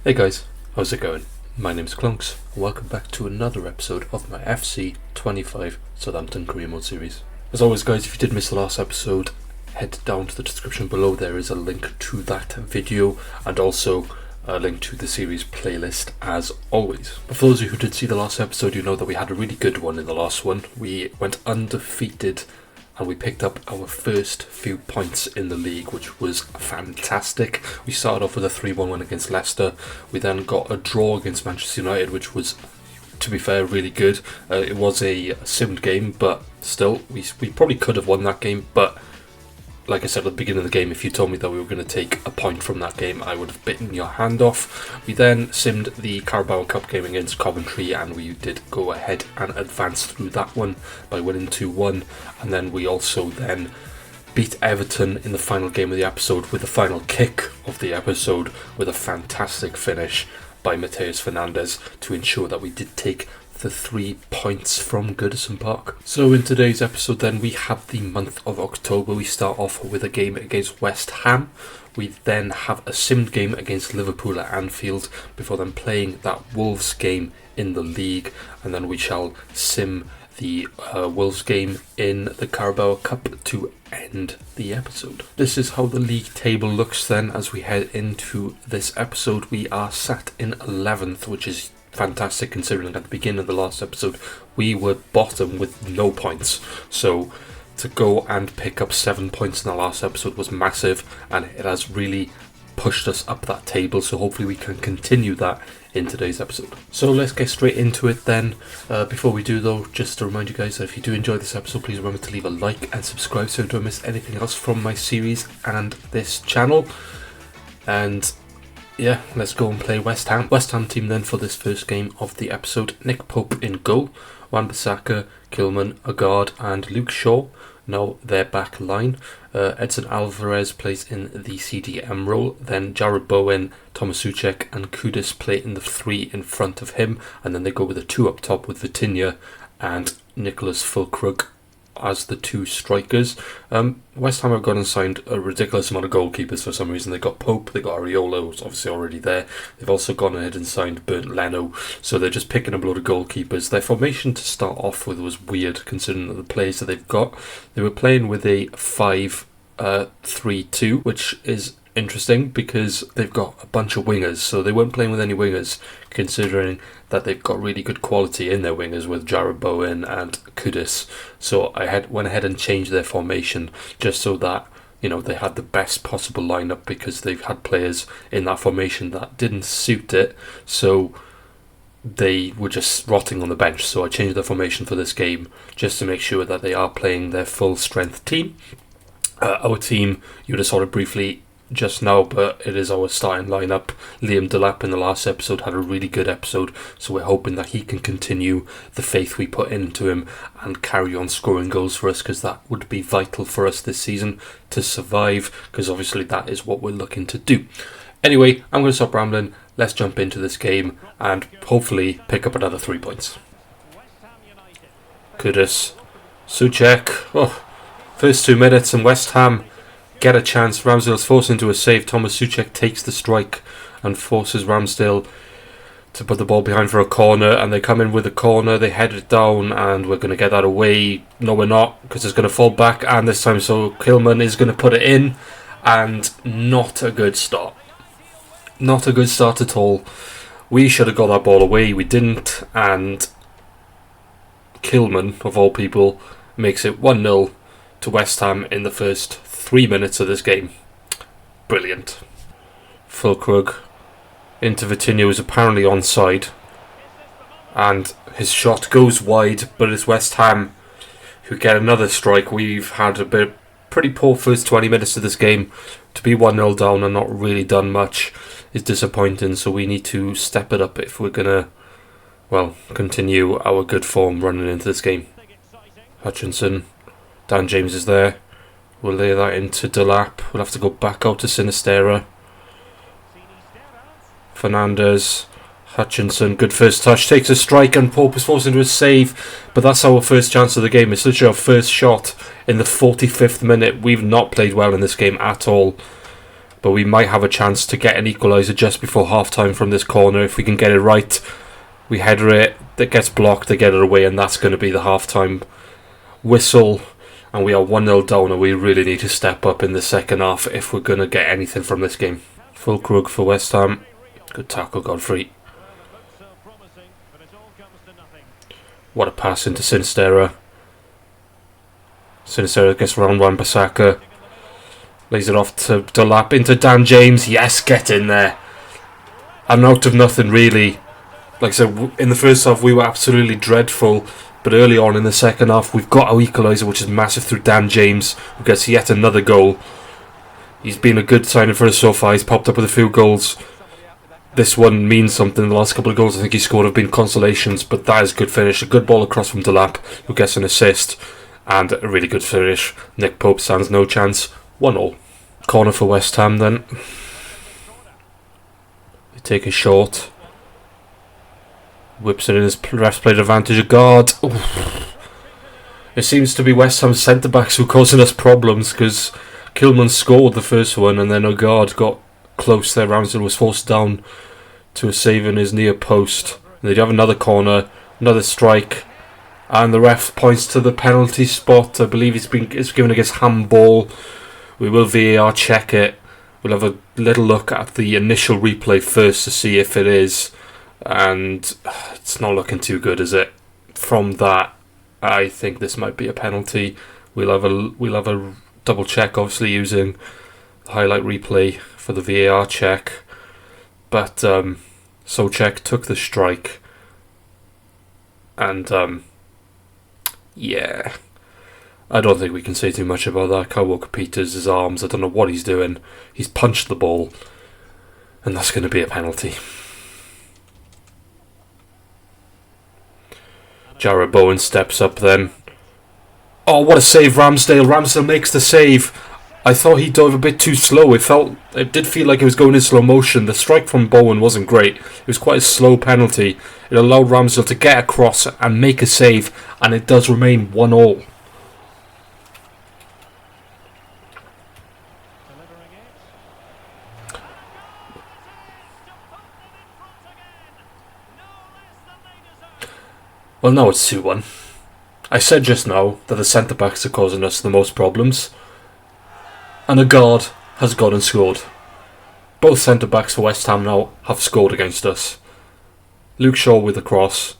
Hey guys, how's it going? My name's Clunks, and welcome back to another episode of my FC 25 Southampton Career Mode series. As always guys, if you did miss the last episode, head down to the description below. There is a link to that video and also a link to the series playlist as always. But for those of you who did see the last episode, you know that we had a really good one in the last one. We went undefeated and we picked up our first few points in the league, which was fantastic. We started off with a 3-1 win against Leicester. We then got a draw against Manchester United, which was, to be fair, really good. It was a simmed game, but still, we probably could have won that game. But like I said at the beginning of the game, if you told me that we were going to take a point from that game, I would have bitten your hand off. We then simmed the Carabao Cup game against Coventry, and we did go ahead and advance through that one by winning 2-1. And then we also then beat Everton in the final game of the episode with the final kick of the episode with a fantastic finish by Mateus Fernandes to ensure that we did take the 3 points from Goodison Park. So in today's episode then, we have the month of October. We start off with a game against West Ham. We then have a simmed game against Liverpool at Anfield before then playing that Wolves game in the league, and then we shall sim the Wolves game in the Carabao Cup to end the episode. This is how the league table looks then as we head into this episode. We are sat in 11th, which is fantastic considering at the beginning of the last episode we were bottom with no points. So to go and pick up 7 points in the last episode was massive, and it has really pushed us up that table, so hopefully we can continue that in today's episode. So let's get straight into it then. Before we do though, just to remind you guys that if you do enjoy this episode, please remember to leave a like and subscribe so you don't miss anything else from my series and this channel. And yeah, let's go and play West Ham. West Ham team then for this first game of the episode: Nick Pope in goal, Wan-Bissaka, Kilman, Agard and Luke Shaw. Now their back line. Edson Alvarez plays in the CDM role. Then Jared Bowen, Thomas Soucek and Kudus play in the 3 in front of him. And then they go with a 2 up top with Vitinha and Nicholas Füllkrug as the 2 strikers. West Ham have gone and signed a ridiculous amount of goalkeepers for some reason. They got Pope, they got Areola, who's obviously already there. They've also gone ahead and signed Bernd Leno, so they're just picking up a load of goalkeepers. Their formation to start off with was weird considering the players that they've got. They were playing with a 5-3-2, which is interesting because they've got a bunch of wingers, so they weren't playing with any wingers considering that they've got really good quality in their wingers with Jared Bowen and Kudus. So I went ahead and changed their formation just so that, you know, they had the best possible lineup, because they've had players in that formation that didn't suit it, so they were just rotting on the bench. So I changed the formation for this game just to make sure that they are playing their full strength team. Our team, you just saw it briefly just now, but it is our starting lineup. Liam Delap in the last episode had a really good episode, so we're hoping that he can continue the faith we put into him and carry on scoring goals for us, because that would be vital for us this season to survive, because obviously that is what we're looking to do. Anyway, I'm going to stop rambling. Let's jump into this game and hopefully pick up another 3 points. Kudus, Soucek. First 2 minutes and West Ham get a chance. Ramsdale's forced into a save. Thomas Soucek takes the strike and forces Ramsdale to put the ball behind for a corner, and they come in with a corner. They head it down and we're going to get that away. No, we're not, because it's going to fall back, and this time so Kilman is going to put it in, and not a good start. Not a good start at all. We should have got that ball away. We didn't, and Kilman, of all people, makes it 1-0 to West Ham in the first 3 minutes of this game. Brilliant. Füllkrug into Vitinha, who's apparently onside, and his shot goes wide, but it's West Ham who get another strike. We've had a pretty poor first 20 minutes of this game. To be 1-0 down and not really done much is disappointing, so we need to step it up if we're going to, well, continue our good form running into this game. Hutchinson, Dan James is there. We'll lay that into Delap. We'll have to go back out to Sinistera. Fernandes, Hutchinson, good first touch, takes a strike, and Pope is forced into a save. But that's our first chance of the game. It's literally our first shot in the 45th minute. We've not played well in this game at all. but we might have a chance to get an equaliser just before half-time from this corner. If we can get it right, we header it, that gets blocked, they get it away, and that's going to be the half-time whistle. And we are 1-0 down, and we really need to step up in the second half if we're going to get anything from this game. Fulkrug for West Ham. Good tackle, Godfrey. What a pass into Sinistera. Sinistera gets around Wan-Bissaka. Lays it off to Delap into Dan James. Yes, get in there. And out of nothing, really. Like I said, in the first half we were absolutely dreadful. But early on in the second half, we've got our equaliser, which is massive, through Dan James, who gets yet another goal. He's been a good signing for us so far. He's popped up with a few goals. This one means something. The last couple of goals I think he scored have been consolations, but that is a good finish. A good ball across from Delap, who gets an assist, and a really good finish. Nick Pope stands no chance. 1-0. Corner for West Ham then. They take a short. Whips it in his ref's played advantage of guard. Oof. It seems to be West Ham centre-backs who are causing us problems, because Kilman scored the first one and then Ogard got close there. Ramsdale was forced down to a save in his near post. And they do have another corner, another strike, and the ref points to the penalty spot. I believe it's given against handball. We will VAR check it. We'll have a little look at the initial replay first to see if it is. And it's not looking too good, is it? From that, I think this might be a penalty. We'll have a double check, obviously using the highlight replay for the VAR check. But Souček took the strike, and yeah, I don't think we can say too much about that. Kyle Walker-Peters, his arms, I don't know what he's doing. He's punched the ball, and that's going to be a penalty. Jarrod Bowen steps up then. Oh, what a save, Ramsdale. Ramsdale makes the save. I thought he dove a bit too slow. It did feel like it was going in slow motion. The strike from Bowen wasn't great. It was quite a slow penalty. It allowed Ramsdale to get across and make a save, and it does remain 1-1. Well, now it's 2-1. I said just now that the centre-backs are causing us the most problems. And a guard has gone and scored. Both centre-backs for West Ham now have scored against us. Luke Shaw with the cross.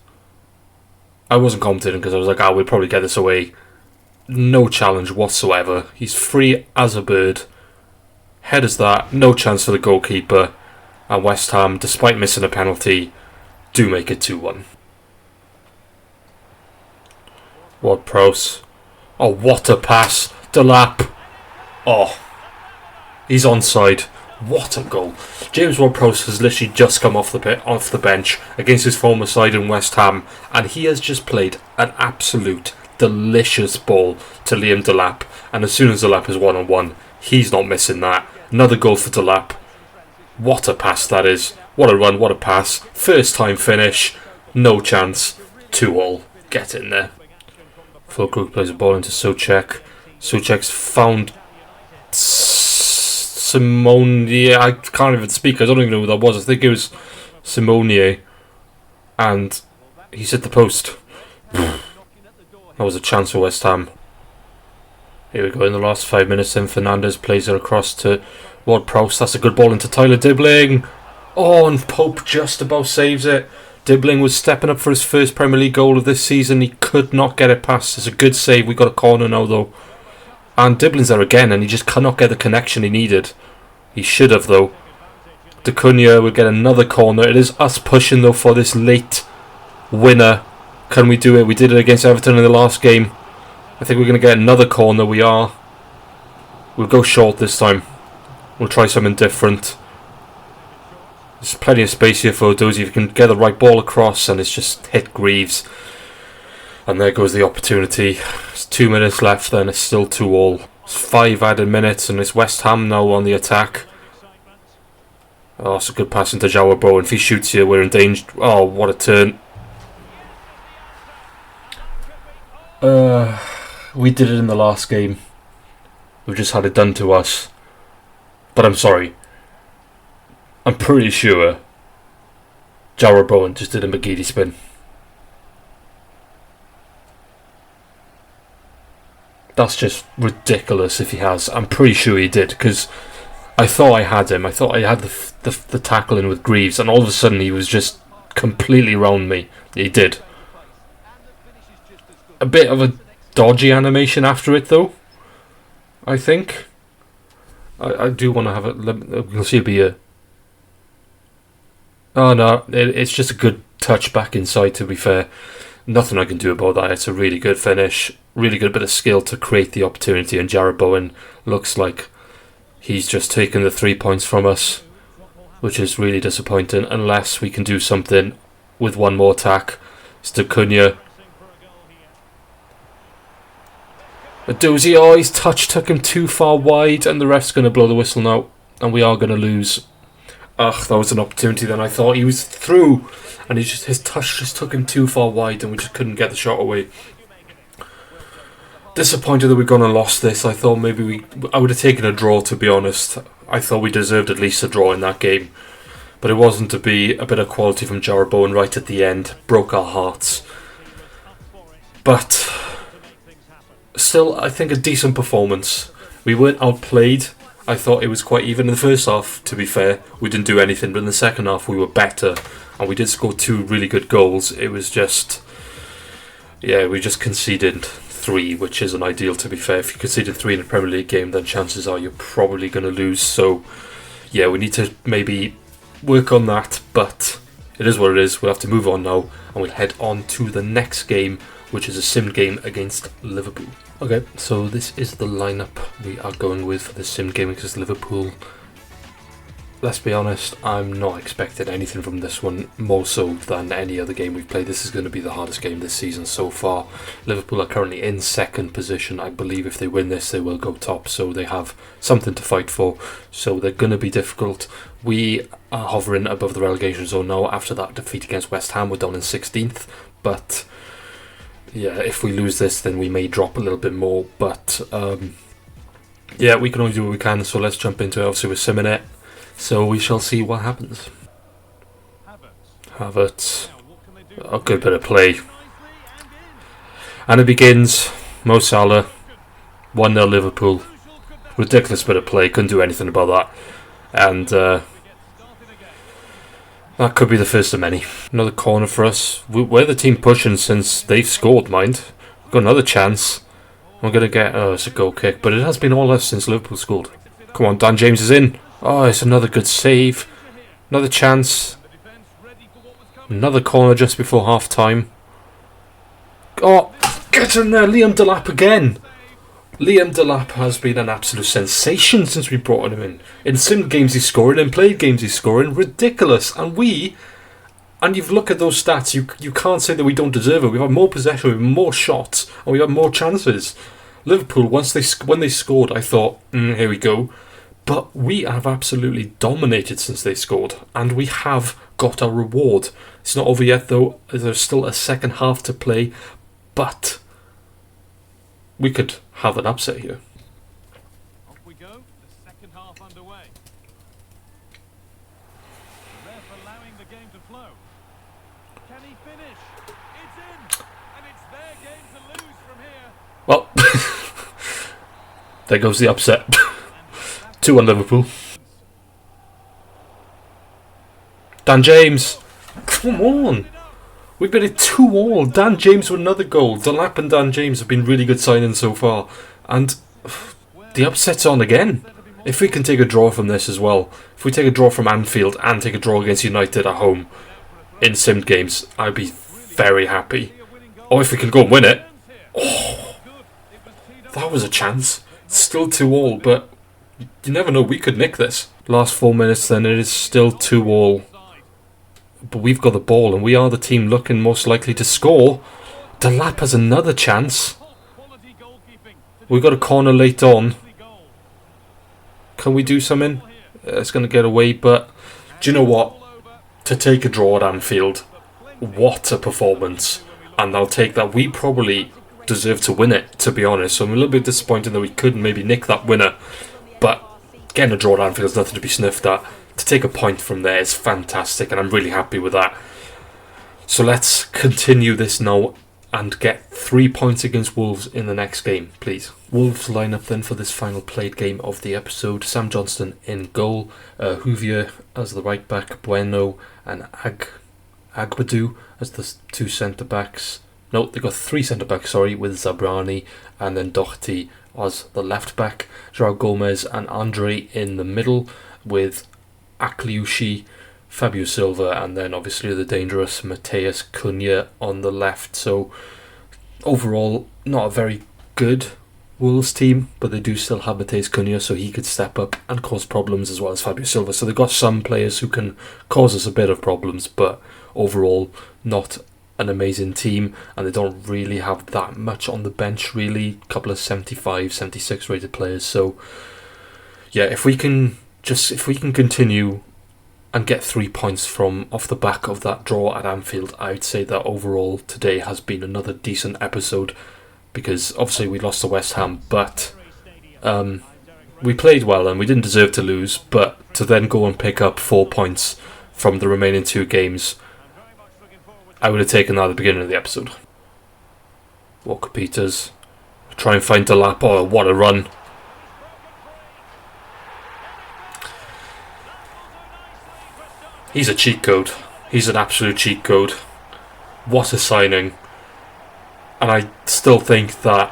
I wasn't commentating because I was like, we'll probably get this away. No challenge whatsoever. He's free as a bird. Headers that. No chance for the goalkeeper. And West Ham, despite missing a penalty, do make it 2-1. Ward-Prowse. Oh, what a pass. Delap. Oh, he's onside. What a goal. James Ward-Prowse has literally just come off the bench against his former side in West Ham, and he has just played an absolute delicious ball to Liam Delap. And as soon as Delap is 1-on-1, he's not missing that. Another goal for Delap. What a pass that is. What a run, what a pass. First time finish. No chance. 2-2. Get in there. Fulkrug plays a ball into Souček. Souček's found Simonier. I can't even speak. I don't even know who that was. I think it was Simonier. And he's hit the post. That was a chance for West Ham. Here we go in the last 5 minutes. Then Fernandez plays it across to Ward-Prowse. That's a good ball into Tyler Dibbling. Oh, and Pope just about saves it. Dibbling was stepping up for his first Premier League goal of this season. He could not get it past. It's a good save. We got a corner now though. And Dibbling's there again, and he just cannot get the connection he needed. He should have though. D'Cunha will get another corner. It is us pushing though for this late winner. Can we do it? We did it against Everton in the last game. I think we're going to get another corner. We are. We'll go short this time. We'll try something different. There's plenty of space here for Dozy. If you can get the right ball across, and it's just hit Greaves. And there goes the opportunity. There's 2 minutes left, then it's still 2-2. It's 5 added minutes, and it's West Ham now on the attack. Oh, it's a good pass into Jarrod Bowen. If he shoots here, we're in danger. Oh, what a turn. We did it in the last game. We've just had it done to us. But I'm sorry. I'm pretty sure Jarrod Bowen just did a McGeady spin. That's just ridiculous if he has. I'm pretty sure he did, because I thought I had him. I thought I had the tackle in with Greaves, and all of a sudden he was just completely round me. He did. A bit of a dodgy animation after it, though, I think. I do want to have it. We'll see it be a... Oh no, it's just a good touch back inside, to be fair. Nothing I can do about that. It's a really good finish. Really good bit of skill to create the opportunity, and Jarrod Bowen looks like he's just taken the 3 points from us, which is really disappointing, unless we can do something with one more attack. It's Cunha. A doozy. Oh, his touch took him too far wide, and the ref's going to blow the whistle now, and we are going to lose. Ugh, that was an opportunity then. I thought he was through, and his touch just took him too far wide, and we just couldn't get the shot away. Disappointed that we're going to lost this. I thought maybe I would have taken a draw, to be honest. I thought we deserved at least a draw in that game, but it wasn't to be. A bit of quality from Jarrod Bowen right at the end broke our hearts. But still, I think a decent performance. We weren't outplayed. I thought it was quite even in the first half, to be fair. We didn't do anything, but in the second half we were better, and we did score 2 really good goals. It was just... yeah, we just conceded 3, which isn't ideal, to be fair. If you conceded 3 in a Premier League game, then chances are you're probably going to lose. So, yeah, we need to maybe work on that, but it is what it is. We'll have to move on now, and we'll head on to the next game, which is a sim game against Liverpool. Okay, so this is the lineup we are going with for the sim game against Liverpool. Let's be honest, I'm not expecting anything from this one, more so than any other game we've played. This is going to be the hardest game this season so far. Liverpool are currently in second position. I believe if they win this, they will go top, so they have something to fight for. So they're going to be difficult. We are hovering above the relegation zone now. After that defeat against West Ham, we're down in 16th, but... yeah, if we lose this, then we may drop a little bit more. But, yeah, we can only do what we can, so let's jump into it. Obviously, we're simming it, so we shall see what happens. Havertz. A good bit of play. And it begins. Mo Salah. 1-0 Liverpool. Ridiculous bit of play. Couldn't do anything about that. And, that could be the first of many. Another corner for us. We're the team pushing since they've scored, mind. We've got another chance. We're going to get... oh, it's a goal kick. But it has been all us since Liverpool scored. Come on, Dan James is in. Oh, it's another good save. Another chance. Another corner just before half time. Oh, get in there. Liam Delap again. Liam Delap has been an absolute sensation since we brought him in. In sim games he's scoring, in played games he's scoring. Ridiculous. And you've looked at those stats, you can't say that we don't deserve it. We've had more possession, we've had more shots, and we've had more chances. Liverpool, when they scored, I thought, here we go. But we have absolutely dominated since they scored, and we have got our reward. It's not over yet, though. There's still a second half to play, but we could have an upset here. Off we go, the second half underway. The ref allowing the game to flow. Can he finish? It's in, and it's their game to lose from here. Well, there goes the upset. 2-1 Liverpool. Dan James, come on. We've been at 2-2. Dan James with another goal. Delap and Dan James have been really good signings so far. And the upset's on again. If we can take a draw from this as well. If we take a draw from Anfield and take a draw against United at home in sim games, I'd be very happy. Or if we can go and win it. Oh, that was a chance. It's still 2-2, but you never know. We could nick this. Last 4 minutes then. It is still 2-2. But we've got the ball, and we are the team looking most likely to score. Delap has another chance. We've got a corner late on. Can we do something? It's going to get away, but do you know what? To take a draw at Anfield, what a performance. And I'll take that. We probably deserve to win it, to be honest. So I'm a little bit disappointed that we couldn't maybe nick that winner. But getting a draw at Anfield is nothing to be sniffed at. To take a point from there is fantastic, and I'm really happy with that. So let's continue this now and get 3 points against Wolves in the next game, please. Wolves line up then for this final played game of the episode. Sam Johnston in goal, Houvier as the right back, Bueno and Agbadou as the two centre backs. No, they got three centre backs, with Zabrani and then Doherty as the left back. João Gomez and Andre in the middle with Akliushi, Fabio Silva, and then obviously the dangerous Mateus Cunha on the left. So overall, not a very good Wolves team, but they do still have Mateus Cunha, so he could step up and cause problems, as well as Fabio Silva. So they've got some players who can cause us a bit of problems, but overall not an amazing team, and they don't really have that much on the bench, really. A couple of 75, 76 rated players. So yeah, if we can continue and get 3 points from off the back of that draw at Anfield, I'd say that overall today has been another decent episode, because obviously we lost to West Ham, but we played well and we didn't deserve to lose, but to then go and pick up 4 points from the remaining 2 games, I would have taken that at the beginning of the episode. Walker Peters, try and find Delap. Oh, what a run. He's a cheat code. He's an absolute cheat code. What a signing. And I still think that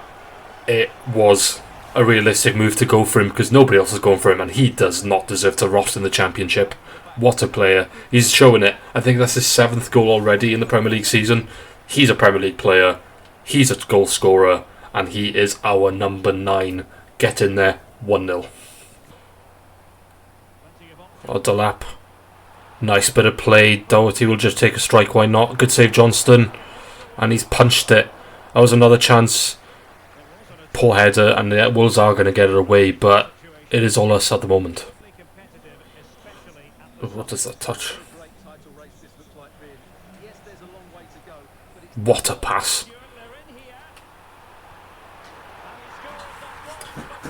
it was a realistic move to go for him, because nobody else is going for him, and he does not deserve to rot in the Championship. What a player. He's showing it. I think that's his 7th goal already in the Premier League season. He's a Premier League player. He's a goal scorer, and he is our number 9. Get in there. 1-0. Oh, Delap. Nice bit of play. Doherty will just take a strike, why not? Good save, Johnston. And he's punched it. That was another chance. Poor header, and the Wolves are going to get it away, but it is all us at the moment. What does that touch? What a pass.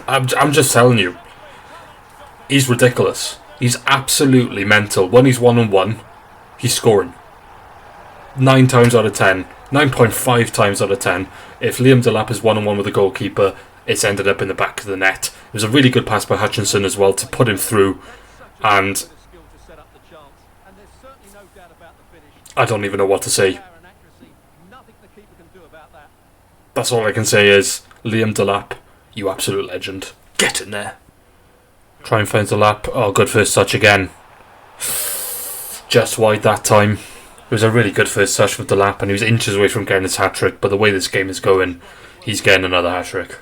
I'm just telling you. He's ridiculous. He's absolutely mental. When he's 1-on-1, he's scoring. 9 times out of 10. 9.5 times out of 10. If Liam Delap is 1-on-1 with the goalkeeper, it's ended up in the back of the net. It was a really good pass by Hutchinson as well to put him through. And I don't even know what to say. That's all I can say is, Liam Delap, you absolute legend. Get in there. Try and find Delap. Oh, good first touch again. Just wide that time. It was a really good first touch with Delap, and he was inches away from getting his hat-trick, but the way this game is going, he's getting another hat-trick.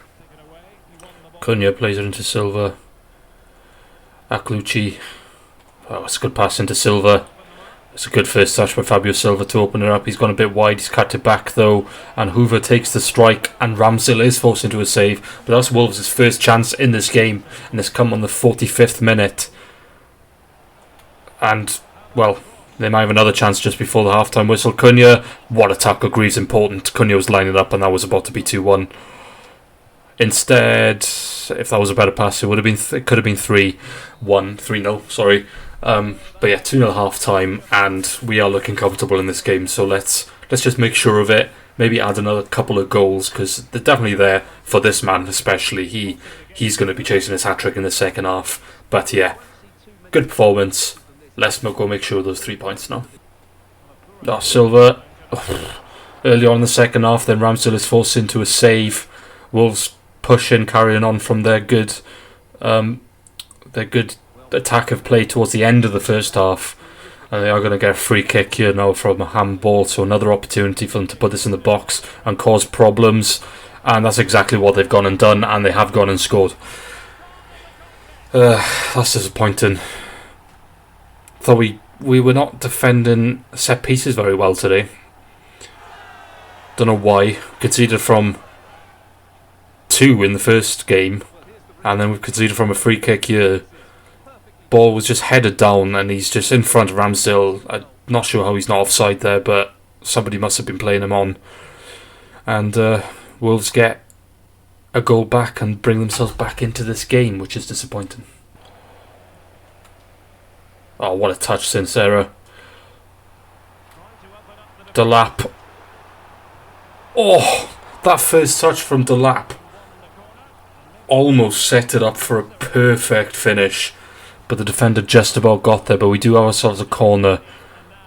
Cunha plays it into Silva. Aklucci. Oh, it's a good pass into Silva. It's a good first touch by Fabio Silva to open it up. He's gone a bit wide. He's cut it back though, and Hoover takes the strike, and Ramsdale is forced into a save. But that's Wolves' first chance in this game, and it's come on the 45th minute. And well, they might have another chance just before the half-time whistle. Cunha, what a tackle! Greaves important. Cunha was lining up, and that was about to be 2-1. Instead, if that was a better pass, it would have been. It could have been 3-0. Sorry. But yeah, 2-0 half time, and we are looking comfortable in this game, so let's just make sure of it. Maybe add another couple of goals, because they're definitely there for this man especially. He's going to be chasing his hat-trick in the second half. But yeah, good performance. Let's go make sure of those 3 points now. Oh, Silva early on in the second half, then Ramsdale is forced into a save. Wolves pushing, carrying on from their good attack of play towards the end of the first half, and they are going to get a free kick here now from a handball, so another opportunity for them to put this in the box and cause problems, and that's exactly what they've gone and done, and they have gone and scored. That's disappointing. Thought we were not defending set pieces very well today. Don't know why. Conceded from 2 in the first game, and then we've conceded from a free kick here. Ball was just headed down, and he's just in front of Ramsdale. I'm not sure how he's not offside there, but somebody must have been playing him on. And Wolves get a goal back and bring themselves back into this game, which is disappointing. Oh, what a touch, Sincera. Delap. Oh, that first touch from Delap almost set it up for a perfect finish. But the defender just about got there. But we do have ourselves a corner,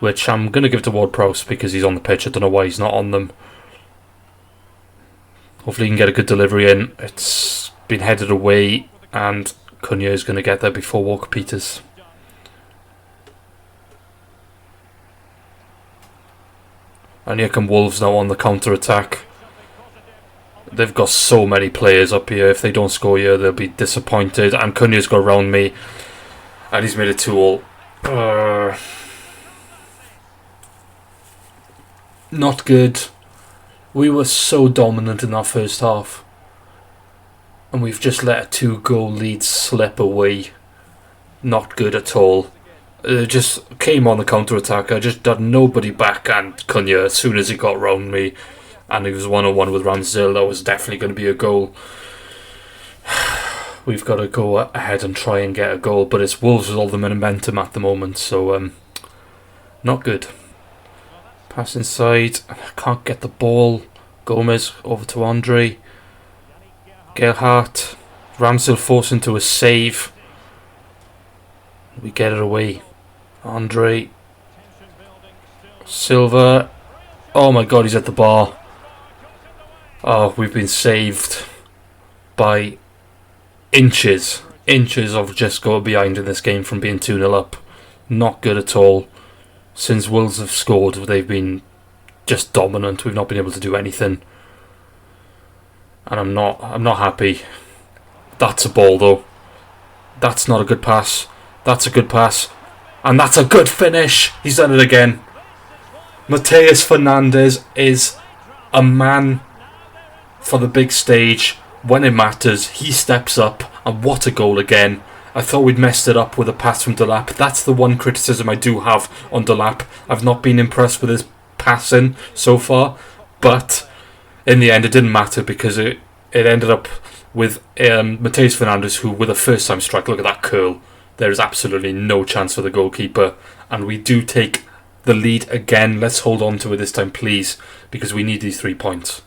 which I'm going to give to Ward-Prowse because he's on the pitch. I don't know why he's not on them. Hopefully he can get a good delivery in. It's been headed away, and Cunha is going to get there before Walker-Peters. And here come Wolves now on the counter-attack. They've got so many players up here. If they don't score here, they'll be disappointed. And Cunha's got around me, and he's made it 2-2. Not good. We were so dominant in that first half, and we've just let a 2-goal lead slip away. Not good at all. Just came on the counter-attack. I just had nobody back, and Cunha, as soon as he got round me, and he was 1-on-1 with Ramsdale, that was definitely going to be a goal. We've got to go ahead and try and get a goal, but it's Wolves with all the momentum at the moment, so not good. Pass inside, can't get the ball. Gomez over to Andre. Gerhardt. Ramsdale forced into a save. We get it away. Andre. Silva. Oh my god, he's at the bar. Oh, we've been saved by inches. Inches of just going behind in this game from being 2-0 up. Not good at all. Since Wolves have scored, they've been just dominant. We've not been able to do anything. And I'm not happy. That's a ball though. That's not a good pass. That's a good pass. And that's a good finish. He's done it again. Mateus Fernandes is a man for the big stage. When it matters, he steps up. And what a goal again. I thought we'd messed it up with a pass from Delap. That's the one criticism I do have on Delap. I've not been impressed with his passing so far. But in the end, it didn't matter because it ended up with Mateus Fernandes, who with a first-time strike, look at that curl. There is absolutely no chance for the goalkeeper. And we do take the lead again. Let's hold on to it this time, please, because we need these 3 points.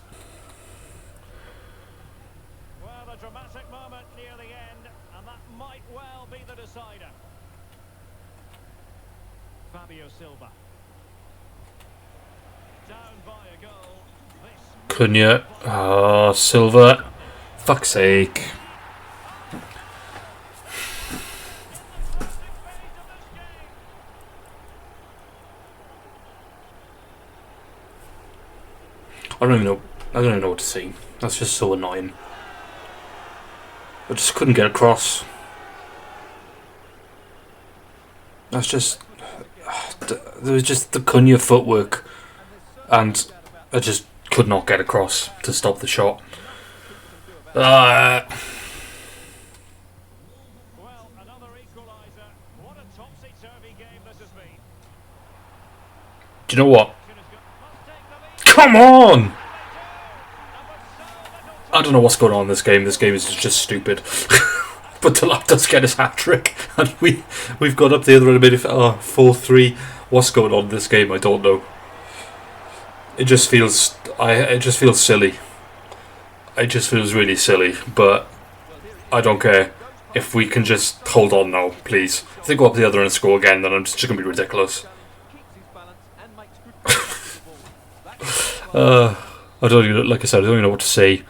Well, a dramatic moment near the end, and that might well be the decider. Fabio Silva. Down by a goal. Cunha. Oh, Silva. Fuck's sake. I don't even know what to say. That's just so annoying. I just couldn't get across. That's just... There was just the Cunha footwork, and I just could not get across to stop the shot. Well, another equaliser. What a topsy-turvy game this has been. Do you know what? Come on! I don't know what's going on in this game. This game is just stupid. But Delap does get his hat-trick, and we've got up the other end of it. 4-3. What's going on in this game? I don't know. It just feels silly. It just feels really silly, but I don't care. If we can just hold on now, please. If they go up the other end and score again, then it's just going to be ridiculous. I don't even, like I said, I don't even know what to say.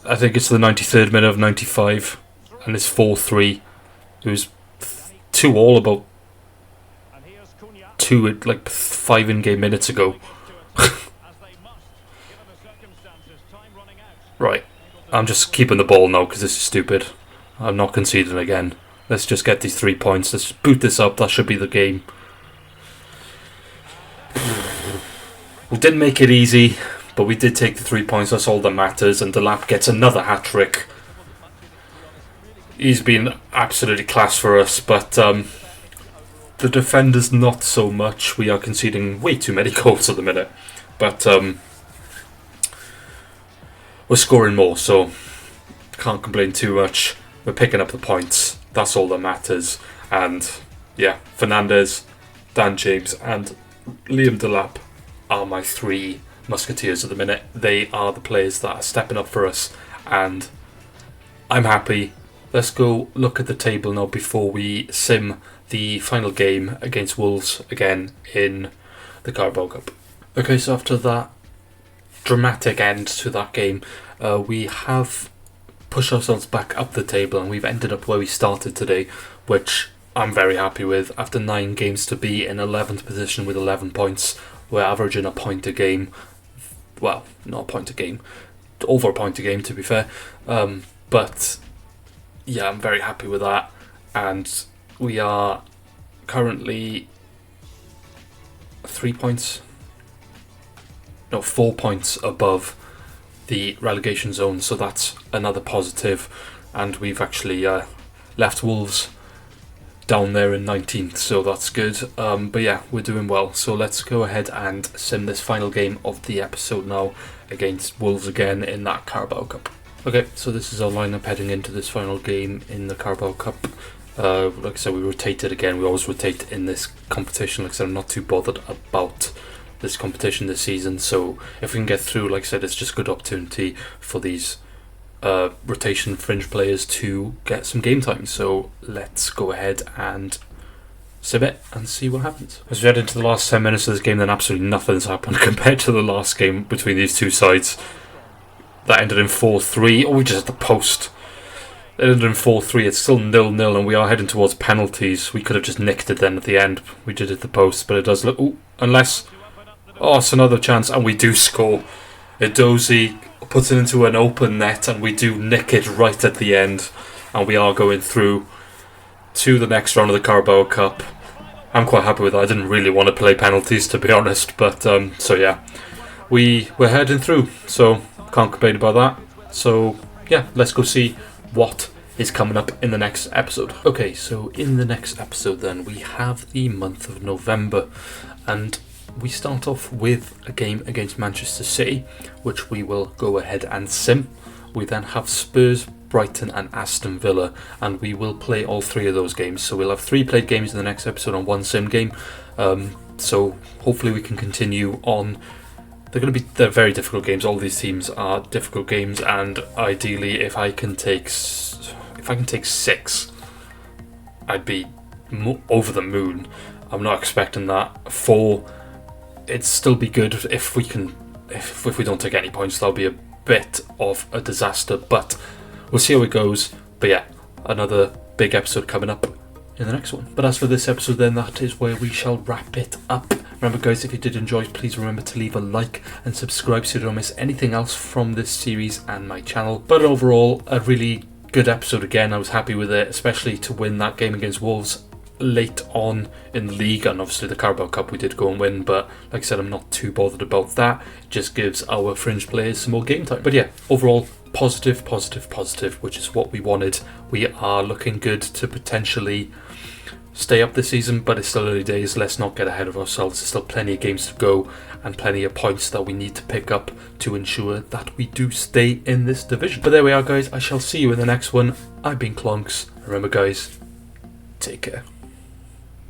I think it's the 93rd minute of 95, and it's 4-3. It was 2-2 about 5 in-game minutes ago. Right, I'm just keeping the ball now because this is stupid. I'm not conceding again. Let's just get these 3 points. Let's boot this up. That should be the game. We didn't make it easy, but we did take the 3 points. That's all that matters. And Delap gets another hat-trick. He's been absolutely class for us, but the defenders not so much. We are conceding way too many goals at the minute. But we're scoring more, so can't complain too much. We're picking up the points. That's all that matters. And yeah, Fernandes, Dan James and Liam Delap are my three musketeers at the minute. They are the players that are stepping up for us, and I'm happy. Let's go look at the table now before we sim the final game against Wolves again in the Carabao Cup. Okay, so after that dramatic end to that game, we have pushed ourselves back up the table and we've ended up where we started today, which I'm very happy with. After 9 games to be in 11th position with 11 points, we're averaging a point a game. Well, not a point a game, over a point a game to be fair. But yeah, I'm very happy with that. And we are currently 4 points above the relegation zone, so that's another positive. And we've actually left Wolves down there in 19th, so that's good. But yeah, we're doing well. So let's go ahead and sim this final game of the episode now against Wolves again in that Carabao Cup. Okay, so this is our lineup heading into this final game in the Carabao Cup. Like I said, we rotated again. We always rotate in this competition. Like I said, I'm not too bothered about this competition this season. So if we can get through, like I said, it's just a good opportunity for these rotation fringe players to get some game time. So let's go ahead and sim it and see what happens. As we head into the last 10 minutes of this game, then absolutely nothing's happened compared to the last game between these two sides. That ended in 4-3. Oh, we just hit the post. It ended in 4-3. It's still 0-0 and we are heading towards penalties. We could have just nicked it then at the end. We did hit the post, but it does look... Ooh, unless... Oh, it's another chance and we do score. Edozie puts it into an open net and we do nick it right at the end. And we are going through to the next round of the Carabao Cup. I'm quite happy with that. I didn't really want to play penalties, to be honest. But, so yeah. We're heading through. So, can't complain about that. So, yeah, let's go see what is coming up in the next episode. Okay, so in the next episode then, we have the month of November. And we start off with a game against Manchester City, which we will go ahead and sim. We then have Spurs, Brighton and Aston Villa, and we will play all 3 of those games. So we'll have 3 played games in the next episode and 1 sim game. So hopefully we can continue on. They're very difficult games. All these teams are difficult games, and ideally, if I can take 6, I'd be over the moon. I'm not expecting that. 4, it'd still be good if we can. If we don't take any points, that'll be a bit of a disaster. But we'll see how it goes. But yeah, another big episode coming up in the next one. But as for this episode then, that is where we shall wrap it up. Remember guys, if you did enjoy, please remember to leave a like and subscribe so you don't miss anything else from this series and my channel. But overall, a really good episode again. I was happy with it, especially to win that game against Wolves late on in the league, and obviously the Carabao Cup we did go and win, but like I said, I'm not too bothered about that. It just gives our fringe players some more game time. But yeah, overall, positive, which is what we wanted. We are looking good to potentially stay up this season, but it's still early days. Let's not get ahead of ourselves. There's still plenty of games to go and plenty of points that we need to pick up to ensure that we do stay in this division. But there we are guys, I shall see you in the next one. I've been Clonks. Remember guys, take care.